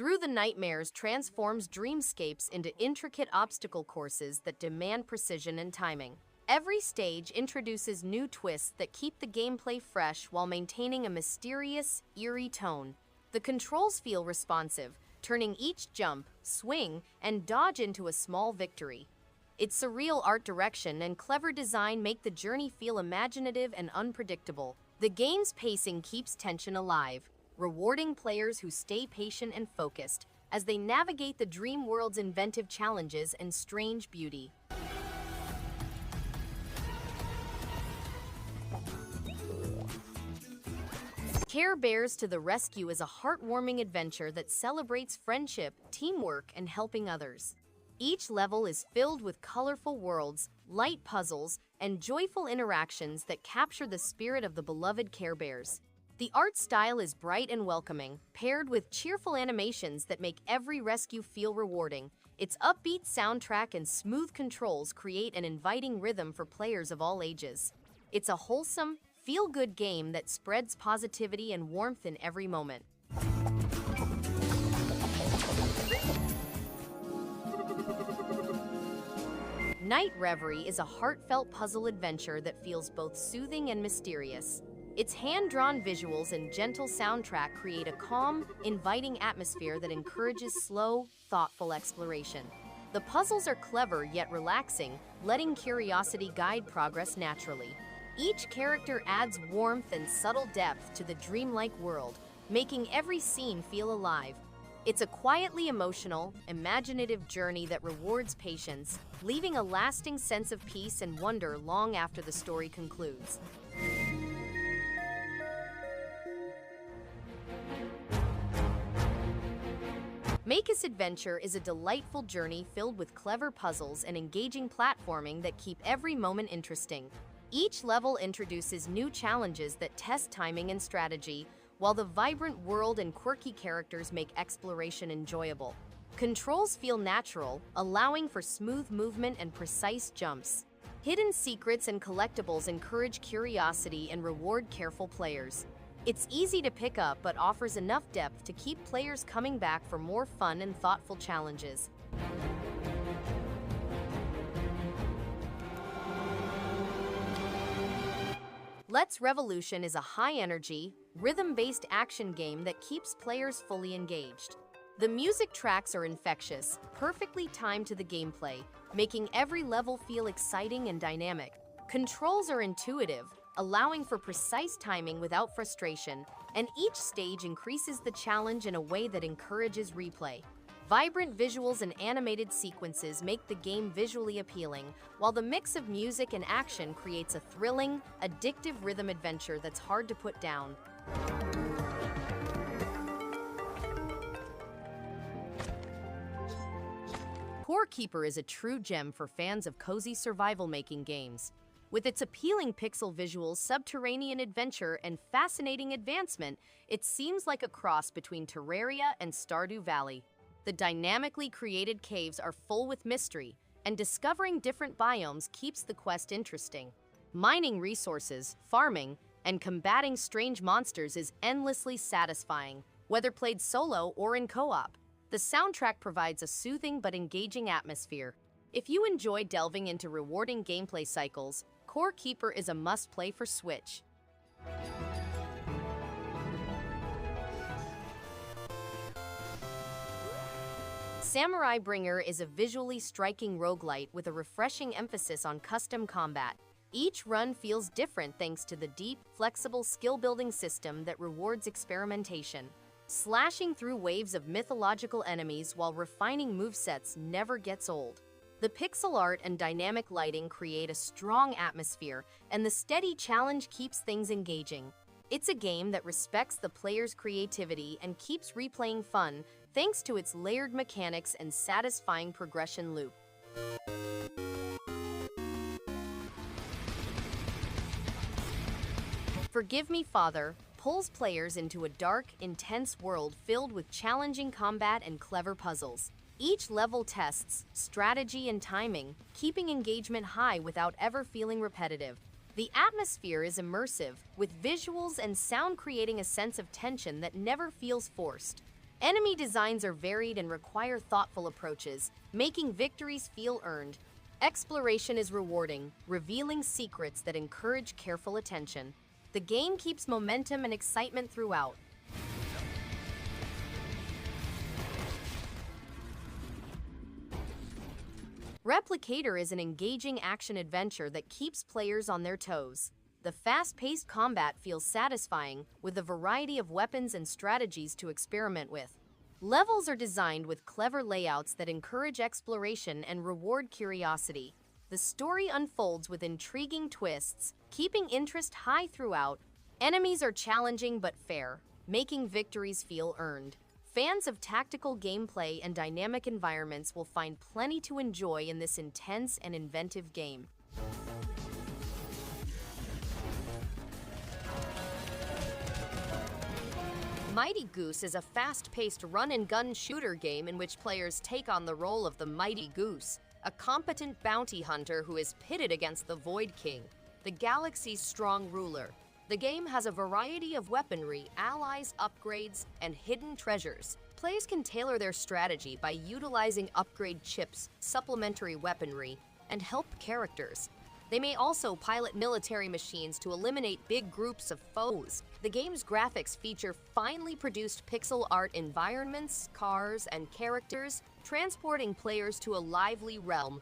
Through the Nightmares transforms dreamscapes into intricate obstacle courses that demand precision and timing. Every stage introduces new twists that keep the gameplay fresh while maintaining a mysterious, eerie tone. The controls feel responsive, turning each jump, swing, and dodge into a small victory. Its surreal art direction and clever design make the journey feel imaginative and unpredictable. The game's pacing keeps tension alive, rewarding players who stay patient and focused as they navigate the dream world's inventive challenges and strange beauty. Care Bears to the Rescue is a heartwarming adventure that celebrates friendship, teamwork, and helping others. Each level is filled with colorful worlds, light puzzles, and joyful interactions that capture the spirit of the beloved Care Bears. The art style is bright and welcoming, paired with cheerful animations that make every rescue feel rewarding. Its upbeat soundtrack and smooth controls create an inviting rhythm for players of all ages. It's a wholesome, feel-good game that spreads positivity and warmth in every moment. Night Reverie is a heartfelt puzzle adventure that feels both soothing and mysterious. Its hand-drawn visuals and gentle soundtrack create a calm, inviting atmosphere that encourages slow, thoughtful exploration. The puzzles are clever yet relaxing, letting curiosity guide progress naturally. Each character adds warmth and subtle depth to the dreamlike world, making every scene feel alive. It's a quietly emotional, imaginative journey that rewards patience, leaving a lasting sense of peace and wonder long after the story concludes. Makis Adventure is a delightful journey filled with clever puzzles and engaging platforming that keep every moment interesting. Each level introduces new challenges that test timing and strategy, while the vibrant world and quirky characters make exploration enjoyable. Controls feel natural, allowing for smooth movement and precise jumps. Hidden secrets and collectibles encourage curiosity and reward careful players. It's easy to pick up but offers enough depth to keep players coming back for more fun and thoughtful challenges. Let's Revolution is a high-energy, rhythm-based action game that keeps players fully engaged. The music tracks are infectious, perfectly timed to the gameplay, making every level feel exciting and dynamic. Controls are intuitive, allowing for precise timing without frustration, and each stage increases the challenge in a way that encourages replay. Vibrant visuals and animated sequences make the game visually appealing, while the mix of music and action creates a thrilling, addictive rhythm adventure that's hard to put down. Core Keeper is a true gem for fans of cozy survival-making games. With its appealing pixel visuals, subterranean adventure, and fascinating advancement, it seems like a cross between Terraria and Stardew Valley. The dynamically created caves are full with mystery, and discovering different biomes keeps the quest interesting. Mining resources, farming, and combating strange monsters is endlessly satisfying, whether played solo or in co-op. The soundtrack provides a soothing but engaging atmosphere. If you enjoy delving into rewarding gameplay cycles, Core Keeper is a must-play for Switch. Samurai Bringer is a visually striking roguelite with a refreshing emphasis on custom combat. Each run feels different thanks to the deep, flexible skill-building system that rewards experimentation. Slashing through waves of mythological enemies while refining movesets never gets old. The pixel art and dynamic lighting create a strong atmosphere, and the steady challenge keeps things engaging. It's a game that respects the player's creativity and keeps replaying fun thanks to its layered mechanics and satisfying progression loop. Forgive Me Father pulls players into a dark, intense world filled with challenging combat and clever puzzles. Each level tests strategy and timing, keeping engagement high without ever feeling repetitive. The atmosphere is immersive, with visuals and sound creating a sense of tension that never feels forced. Enemy designs are varied and require thoughtful approaches, making victories feel earned. Exploration is rewarding, revealing secrets that encourage careful attention. The game keeps momentum and excitement throughout. Replicator is an engaging action-adventure that keeps players on their toes. The fast-paced combat feels satisfying, with a variety of weapons and strategies to experiment with. Levels are designed with clever layouts that encourage exploration and reward curiosity. The story unfolds with intriguing twists, keeping interest high throughout. Enemies are challenging but fair, making victories feel earned. Fans of tactical gameplay and dynamic environments will find plenty to enjoy in this intense and inventive game. Mighty Goose is a fast-paced run-and-gun shooter game in which players take on the role of the Mighty Goose, a competent bounty hunter who is pitted against the Void King, the galaxy's strong ruler. The game has a variety of weaponry, allies, upgrades, and hidden treasures. Players can tailor their strategy by utilizing upgrade chips, supplementary weaponry, and help characters. They may also pilot military machines to eliminate big groups of foes. The game's graphics feature finely produced pixel art environments, cars, and characters, transporting players to a lively realm.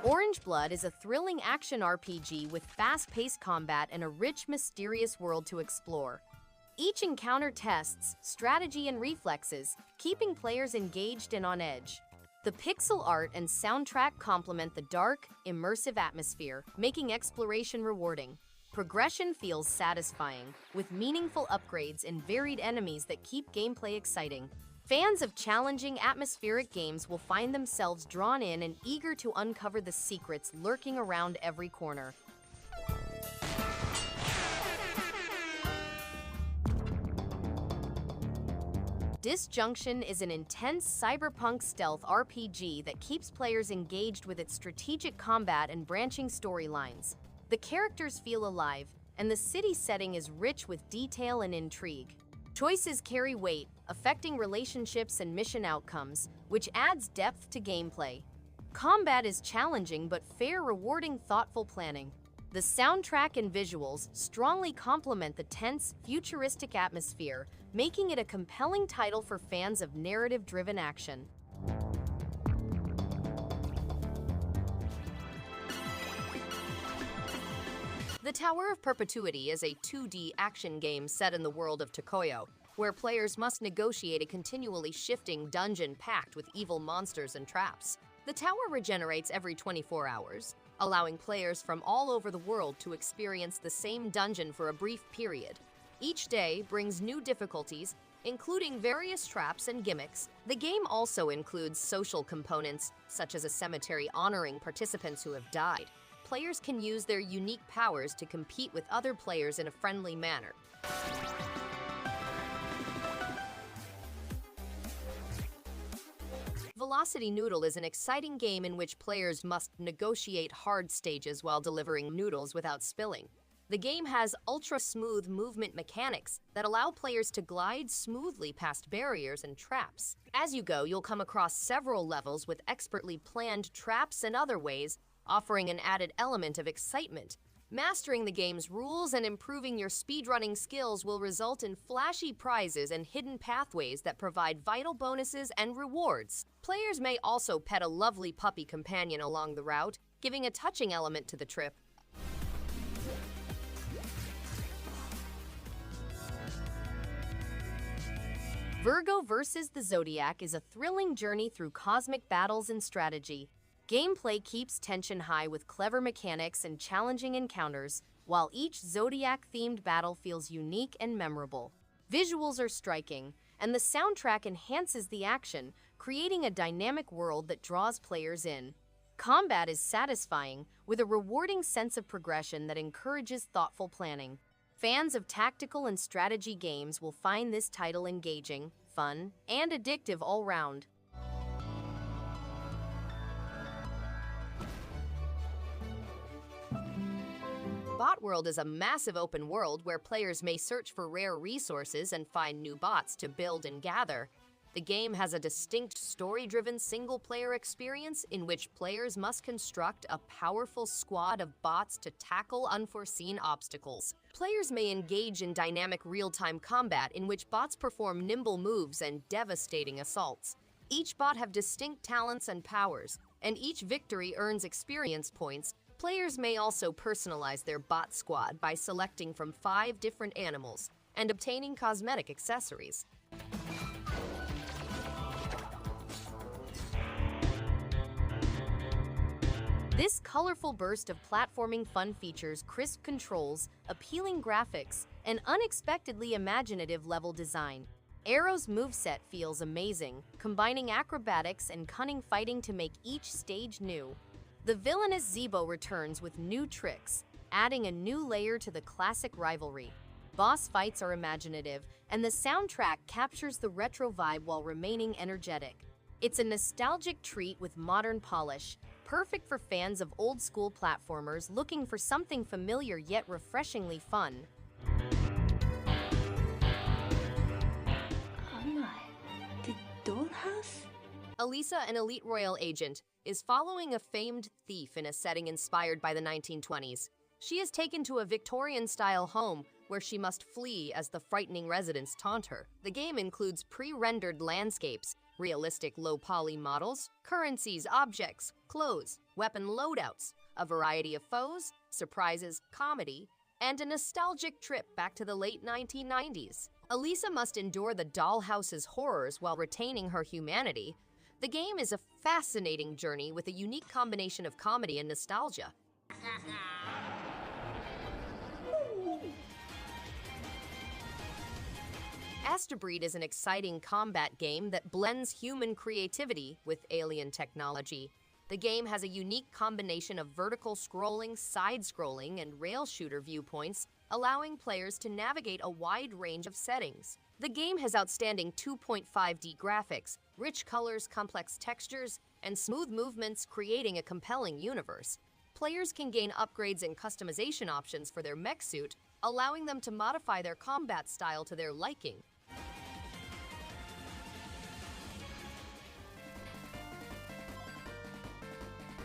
Orangeblood is a thrilling action RPG with fast-paced combat and a rich, mysterious world to explore. Each encounter tests strategy and reflexes, keeping players engaged and on edge. The pixel art and soundtrack complement the dark, immersive atmosphere, making exploration rewarding. Progression feels satisfying, with meaningful upgrades and varied enemies that keep gameplay exciting. Fans of challenging atmospheric games will find themselves drawn in and eager to uncover the secrets lurking around every corner. Disjunction is an intense cyberpunk stealth RPG that keeps players engaged with its strategic combat and branching storylines. The characters feel alive, and the city setting is rich with detail and intrigue. Choices carry weight, affecting relationships and mission outcomes, which adds depth to gameplay. Combat is challenging but fair, rewarding thoughtful planning. The soundtrack and visuals strongly complement the tense, futuristic atmosphere, making it a compelling title for fans of narrative-driven action. The Tower of Perpetuity is a 2D action game set in the world of TOKOYO, where players must negotiate a continually shifting dungeon packed with evil monsters and traps. The tower regenerates every 24 hours, allowing players from all over the world to experience the same dungeon for a brief period. Each day brings new difficulties, including various traps and gimmicks. The game also includes social components, such as a cemetery honoring participants who have died. Players can use their unique powers to compete with other players in a friendly manner. Velocity Noodle is an exciting game in which players must negotiate hard stages while delivering noodles without spilling. The game has ultra-smooth movement mechanics that allow players to glide smoothly past barriers and traps. As you go, you'll come across several levels with expertly planned traps and other ways, offering an added element of excitement. Mastering the game's rules and improving your speedrunning skills will result in flashy prizes and hidden pathways that provide vital bonuses and rewards. Players may also pet a lovely puppy companion along the route, giving a touching element to the trip. Virgo vs. the Zodiac is a thrilling journey through cosmic battles and strategy. Gameplay keeps tension high with clever mechanics and challenging encounters, while each Zodiac-themed battle feels unique and memorable. Visuals are striking, and the soundtrack enhances the action, creating a dynamic world that draws players in. Combat is satisfying, with a rewarding sense of progression that encourages thoughtful planning. Fans of tactical and strategy games will find this title engaging, fun, and addictive all round. Botworld is a massive open world where players may search for rare resources and find new bots to build and gather. The game has a distinct story-driven single-player experience in which players must construct a powerful squad of bots to tackle unforeseen obstacles. Players may engage in dynamic real-time combat in which bots perform nimble moves and devastating assaults. Each bot have distinct talents and powers, and each victory earns experience points. Players may also personalize their bot squad by selecting from 5 different animals and obtaining cosmetic accessories. This colorful burst of platforming fun features crisp controls, appealing graphics, and unexpectedly imaginative level design. Arrow's moveset feels amazing, combining acrobatics and cunning fighting to make each stage new. The villainous Zeebo returns with new tricks, adding a new layer to the classic rivalry. Boss fights are imaginative, and the soundtrack captures the retro vibe while remaining energetic. It's a nostalgic treat with modern polish, perfect for fans of old-school platformers looking for something familiar yet refreshingly fun. Oh my, the dollhouse? Alisa, an elite royal agent, is following a famed thief in a setting inspired by the 1920s. She is taken to a Victorian-style home where she must flee as the frightening residents taunt her. The game includes pre-rendered landscapes, realistic low-poly models, currencies, objects, clothes, weapon loadouts, a variety of foes, surprises, comedy, and a nostalgic trip back to the late 1990s. Alisa must endure the dollhouse's horrors while retaining her humanity. The game is a fascinating journey with a unique combination of comedy and nostalgia. Astebreed is an exciting combat game that blends human creativity with alien technology. The game has a unique combination of vertical scrolling, side-scrolling, and rail shooter viewpoints, allowing players to navigate a wide range of settings. The game has outstanding 2.5D graphics, rich colors, complex textures, and smooth movements, creating a compelling universe. Players can gain upgrades and customization options for their mech suit, allowing them to modify their combat style to their liking.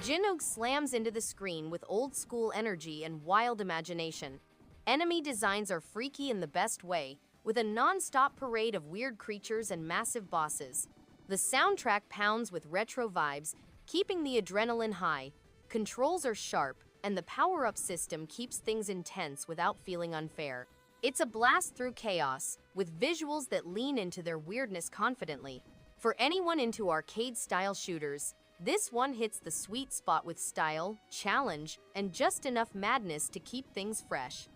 Gynoug slams into the screen with old-school energy and wild imagination. Enemy designs are freaky in the best way, with a non-stop parade of weird creatures and massive bosses. The soundtrack pounds with retro vibes, keeping the adrenaline high. Controls are sharp, and the power-up system keeps things intense without feeling unfair. It's a blast through chaos, with visuals that lean into their weirdness confidently. For anyone into arcade-style shooters, this one hits the sweet spot with style, challenge, and just enough madness to keep things fresh.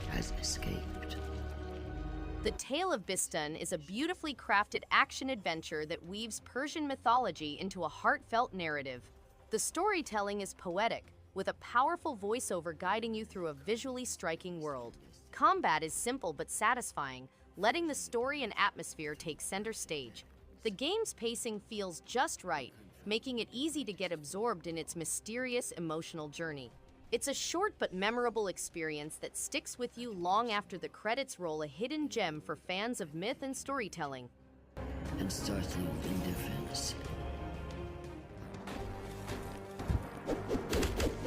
Has escaped. The Tale of Bistun is a beautifully crafted action-adventure that weaves Persian mythology into a heartfelt narrative. The storytelling is poetic, with a powerful voiceover guiding you through a visually striking world. Combat is simple but satisfying, letting the story and atmosphere take center stage. The game's pacing feels just right, making it easy to get absorbed in its mysterious emotional journey. It's a short but memorable experience that sticks with you long after the credits roll, a hidden gem for fans of myth and storytelling. And startling indifference.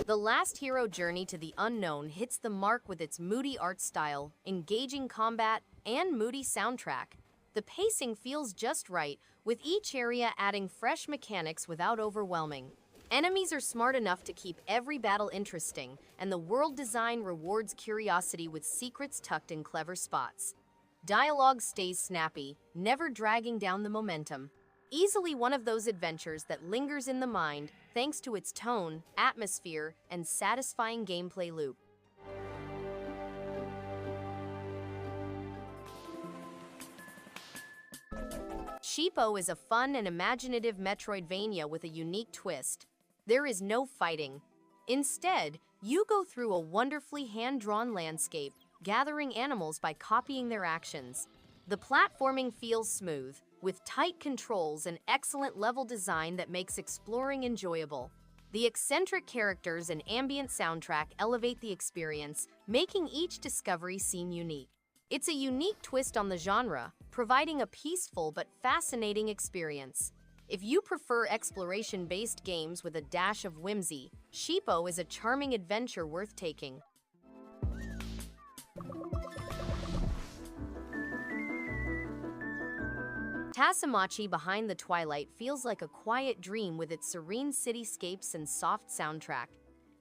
The last hero journey to the unknown hits the mark with its moody art style, engaging combat, and moody soundtrack. The pacing feels just right, with each area adding fresh mechanics without overwhelming. Enemies are smart enough to keep every battle interesting, and the world design rewards curiosity with secrets tucked in clever spots. Dialogue stays snappy, never dragging down the momentum. Easily one of those adventures that lingers in the mind thanks to its tone, atmosphere, and satisfying gameplay loop. Sheepo is a fun and imaginative Metroidvania with a unique twist. There is no fighting. Instead, you go through a wonderfully hand-drawn landscape, gathering animals by copying their actions. The platforming feels smooth, with tight controls and excellent level design that makes exploring enjoyable. The eccentric characters and ambient soundtrack elevate the experience, making each discovery seem unique. It's a unique twist on the genre, providing a peaceful but fascinating experience. If you prefer exploration-based games with a dash of whimsy, Sheepo is a charming adventure worth taking. TASOMACHI Behind the Twilight feels like a quiet dream with its serene cityscapes and soft soundtrack.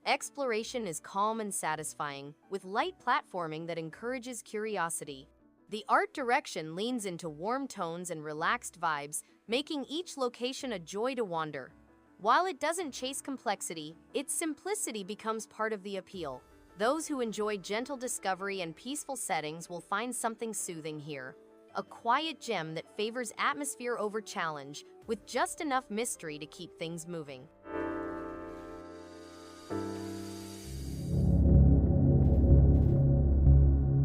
Exploration is calm and satisfying, with light platforming that encourages curiosity. The art direction leans into warm tones and relaxed vibes, making each location a joy to wander. While it doesn't chase complexity, its simplicity becomes part of the appeal. Those who enjoy gentle discovery and peaceful settings will find something soothing here. A quiet gem that favors atmosphere over challenge, with just enough mystery to keep things moving.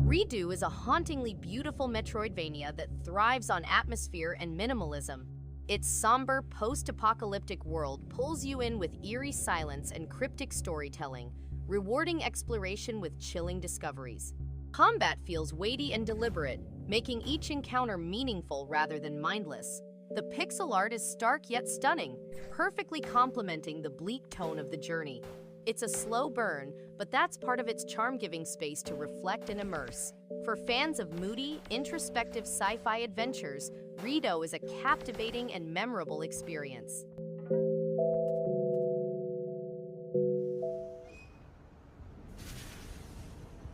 Redo is a hauntingly beautiful Metroidvania that thrives on atmosphere and minimalism. Its somber, post-apocalyptic world pulls you in with eerie silence and cryptic storytelling, rewarding exploration with chilling discoveries. Combat feels weighty and deliberate, making each encounter meaningful rather than mindless. The pixel art is stark yet stunning, perfectly complementing the bleak tone of the journey. It's a slow burn, but that's part of its charm, giving space to reflect and immerse. For fans of moody, introspective sci-fi adventures, Redo is a captivating and memorable experience.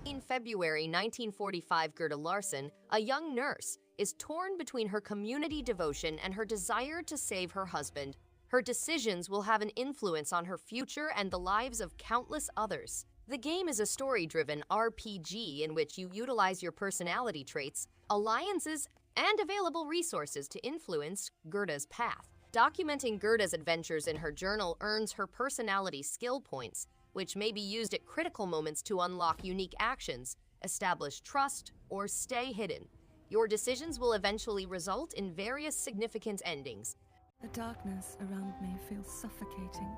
In February 1945, Gerda Larson, a young nurse, is torn between her community devotion and her desire to save her husband. Her decisions will have an influence on her future and the lives of countless others. The game is a story-driven RPG in which you utilize your personality traits, alliances, and available resources to influence Gerda's path. Documenting Gerda's adventures in her journal earns her personality skill points, which may be used at critical moments to unlock unique actions, establish trust, or stay hidden. Your decisions will eventually result in various significant endings. The darkness around me feels suffocating.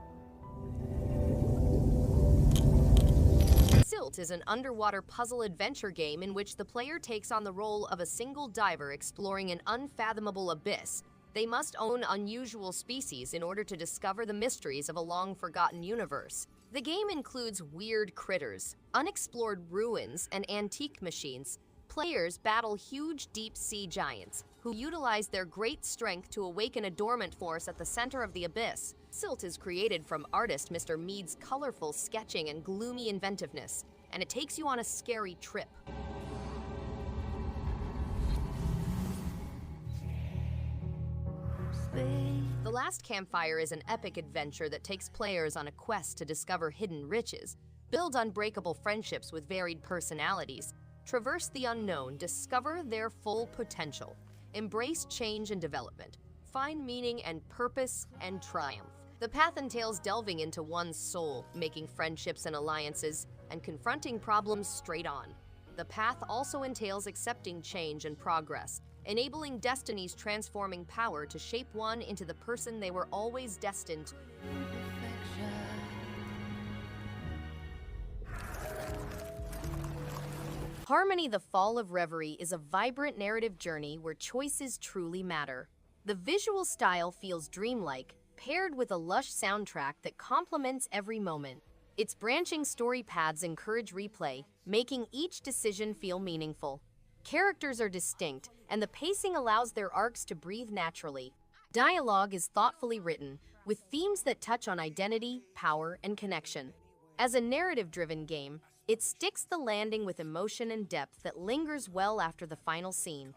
Silt is an underwater puzzle adventure game in which the player takes on the role of a single diver exploring an unfathomable abyss. They must own unusual species in order to discover the mysteries of a long-forgotten universe. The game includes weird critters, unexplored ruins, and antique machines. Players battle huge deep-sea giants, who utilize their great strength to awaken a dormant force at the center of the abyss. Silt is created from artist Mr. Mead's colorful sketching and gloomy inventiveness, and it takes you on a scary trip. The Last Campfire is an epic adventure that takes players on a quest to discover hidden riches, build unbreakable friendships with varied personalities, traverse the unknown, discover their full potential, embrace change and development, find meaning and purpose, and triumph. The path entails delving into one's soul, making friendships and alliances, and confronting problems straight on. The path also entails accepting change and progress, enabling destiny's transforming power to shape one into the person they were always destined. Harmony: The Fall of Reverie is a vibrant narrative journey where choices truly matter. The visual style feels dreamlike, paired with a lush soundtrack that complements every moment. Its branching story paths encourage replay, making each decision feel meaningful. Characters are distinct, and the pacing allows their arcs to breathe naturally. Dialogue is thoughtfully written, with themes that touch on identity, power, and connection. As a narrative-driven game, it sticks the landing with emotion and depth that lingers well after the final scene.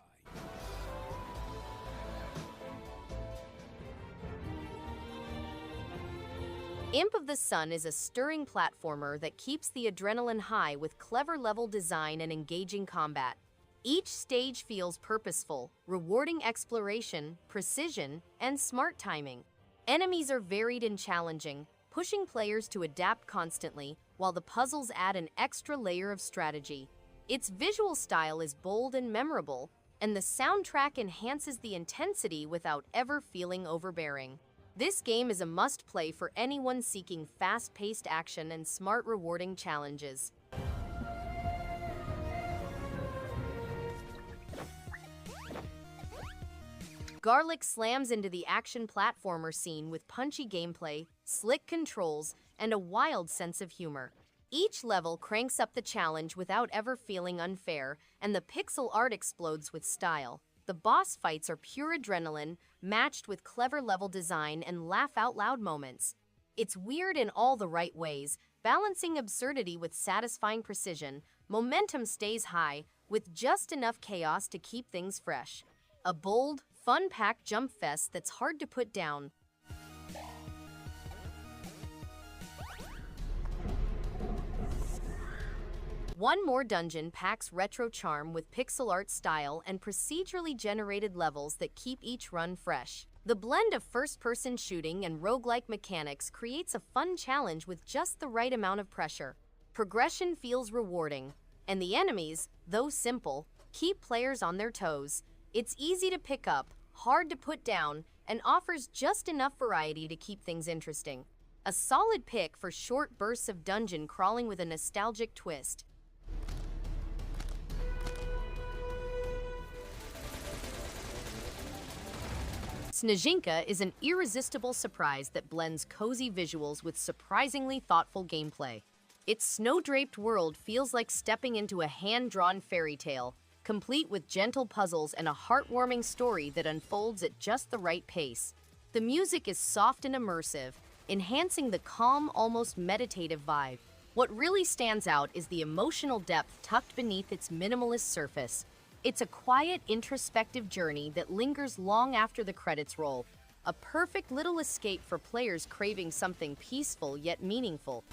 Imp of the Sun is a stirring platformer that keeps the adrenaline high with clever level design and engaging combat. Each stage feels purposeful, rewarding exploration, precision, and smart timing. Enemies are varied and challenging, pushing players to adapt constantly, while the puzzles add an extra layer of strategy. Its visual style is bold and memorable, and the soundtrack enhances the intensity without ever feeling overbearing. This game is a must-play for anyone seeking fast-paced action and smart, rewarding challenges. Garlic slams into the action platformer scene with punchy gameplay, slick controls, and a wild sense of humor. Each level cranks up the challenge without ever feeling unfair, and the pixel art explodes with style. The boss fights are pure adrenaline, matched with clever level design and laugh-out-loud moments. It's weird in all the right ways, balancing absurdity with satisfying precision. Momentum stays high, with just enough chaos to keep things fresh. A bold, fun-packed jump fest that's hard to put down. One More Dungeon packs retro charm with pixel art style and procedurally generated levels that keep each run fresh. The blend of first-person shooting and roguelike mechanics creates a fun challenge with just the right amount of pressure. Progression feels rewarding, and the enemies, though simple, keep players on their toes. It's easy to pick up, hard to put down, and offers just enough variety to keep things interesting. A solid pick for short bursts of dungeon crawling with a nostalgic twist. Snezhinka is an irresistible surprise that blends cozy visuals with surprisingly thoughtful gameplay. Its snow-draped world feels like stepping into a hand-drawn fairy tale, complete with gentle puzzles and a heartwarming story that unfolds at just the right pace. The music is soft and immersive, enhancing the calm, almost meditative vibe. What really stands out is the emotional depth tucked beneath its minimalist surface. It's a quiet, introspective journey that lingers long after the credits roll, a perfect little escape for players craving something peaceful yet meaningful.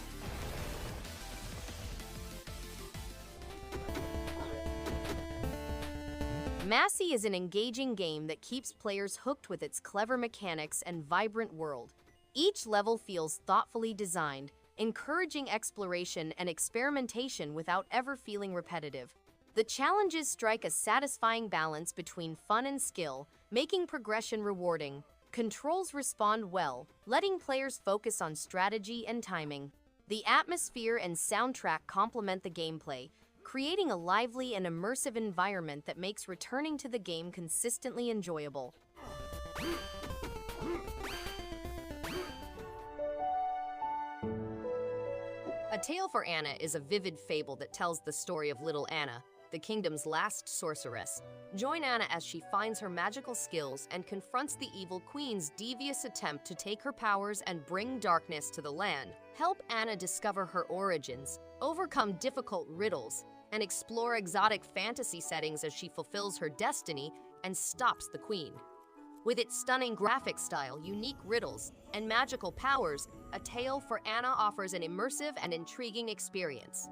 Massi is an engaging game that keeps players hooked with its clever mechanics and vibrant world. Each level feels thoughtfully designed, encouraging exploration and experimentation without ever feeling repetitive. The challenges strike a satisfying balance between fun and skill, making progression rewarding. Controls respond well, letting players focus on strategy and timing. The atmosphere and soundtrack complement the gameplay, creating a lively and immersive environment that makes returning to the game consistently enjoyable. A Tale for Anna is a vivid fable that tells the story of little Anna, the kingdom's last sorceress. Join Anna as she finds her magical skills and confronts the evil queen's devious attempt to take her powers and bring darkness to the land. Help Anna discover her origins, overcome difficult riddles, and explore exotic fantasy settings as she fulfills her destiny and stops the queen. With its stunning graphic style, unique riddles, and magical powers, A Tale for Anna offers an immersive and intriguing experience.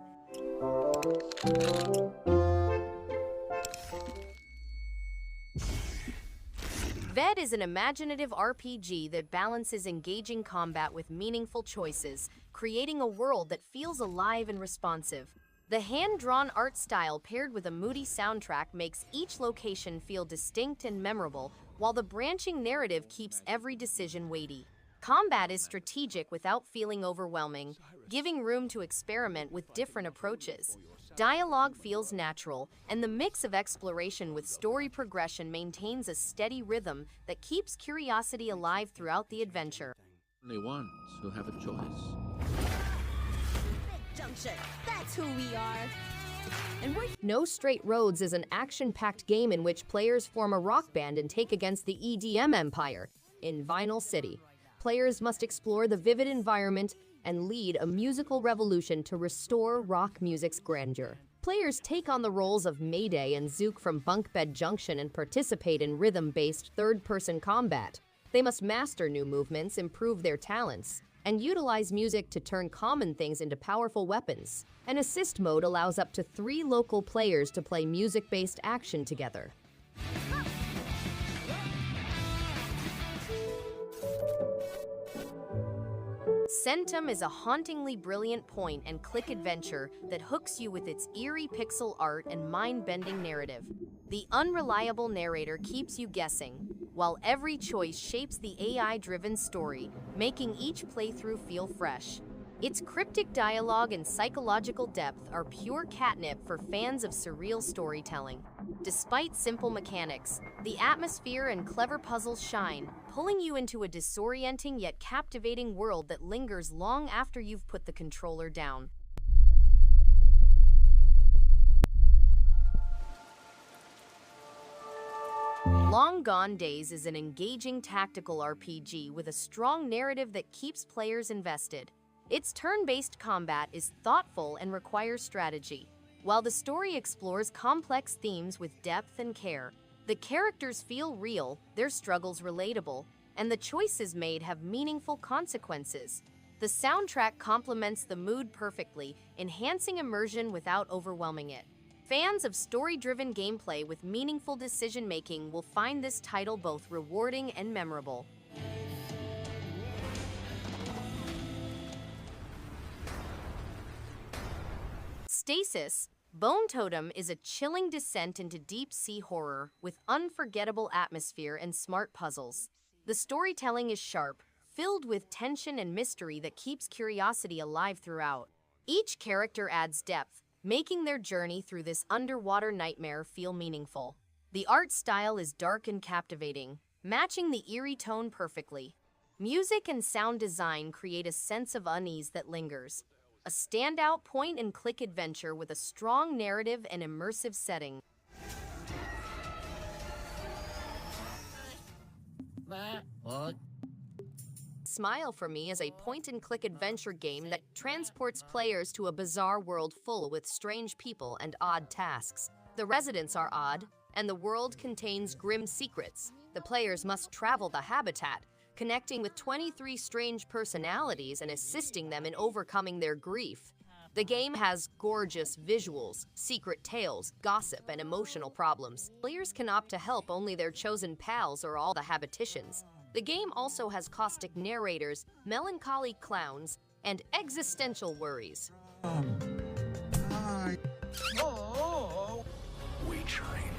Ved is an imaginative RPG that balances engaging combat with meaningful choices, creating a world that feels alive and responsive. The hand-drawn art style paired with a moody soundtrack makes each location feel distinct and memorable, while the branching narrative keeps every decision weighty. Combat is strategic without feeling overwhelming, giving room to experiment with different approaches. Dialogue feels natural, and the mix of exploration with story progression maintains a steady rhythm that keeps curiosity alive throughout the adventure. Only ones who have a choice. Disjunction, that's who we are. And No Straight Roads is an action-packed game in which players form a rock band and take against the EDM empire in Vinyl City. Players must explore the vivid environment and lead a musical revolution to restore rock music's grandeur. Players take on the roles of Mayday and Zook from Bunkbed Junction and participate in rhythm-based third-person combat. They must master new movements, improve their talents, and utilize music to turn common things into powerful weapons. An assist mode allows up to 3 local players to play music-based action together. Centum is a hauntingly brilliant point-and-click adventure that hooks you with its eerie pixel art and mind-bending narrative. The unreliable narrator keeps you guessing, while every choice shapes the AI-driven story, making each playthrough feel fresh. Its cryptic dialogue and psychological depth are pure catnip for fans of surreal storytelling. Despite simple mechanics, the atmosphere and clever puzzles shine, pulling you into a disorienting yet captivating world that lingers long after you've put the controller down. Long Gone Days is an engaging tactical RPG with a strong narrative that keeps players invested. Its turn-based combat is thoughtful and requires strategy, while the story explores complex themes with depth and care. The characters feel real, their struggles relatable, and the choices made have meaningful consequences. The soundtrack complements the mood perfectly, enhancing immersion without overwhelming it. Fans of story-driven gameplay with meaningful decision-making will find this title both rewarding and memorable. Stasis, Bone Totem is a chilling descent into deep-sea horror with unforgettable atmosphere and smart puzzles. The storytelling is sharp, filled with tension and mystery that keeps curiosity alive throughout. Each character adds depth, making their journey through this underwater nightmare feel meaningful. The art style is dark and captivating, matching the eerie tone perfectly. Music and sound design create a sense of unease that lingers. A standout point-and-click adventure with a strong narrative and immersive setting. Smile for Me is a point-and-click adventure game that transports players to a bizarre world full with strange people and odd tasks. The residents are odd, and the world contains grim secrets. The players must travel the habitat, connecting with 23 strange personalities and assisting them in overcoming their grief. The game has gorgeous visuals, secret tales, gossip, and emotional problems. Players can opt to help only their chosen pals or all the habitations. The game also has caustic narrators, melancholy clowns, and existential worries. We train,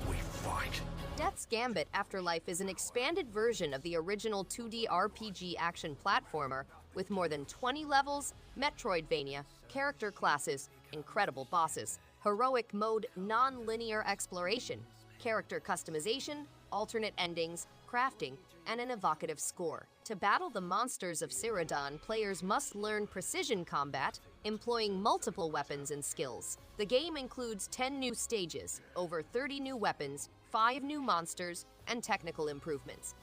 we fight. Death's Gambit Afterlife is an expanded version of the original 2D RPG action platformer with more than 20 levels, Metroidvania, character classes, incredible bosses, heroic mode, non-linear exploration, character customization, alternate endings, crafting, and an evocative score. To battle the monsters of Cyrodiil, players must learn precision combat, employing multiple weapons and skills. The game includes 10 new stages, over 30 new weapons, 5 new monsters, and technical improvements.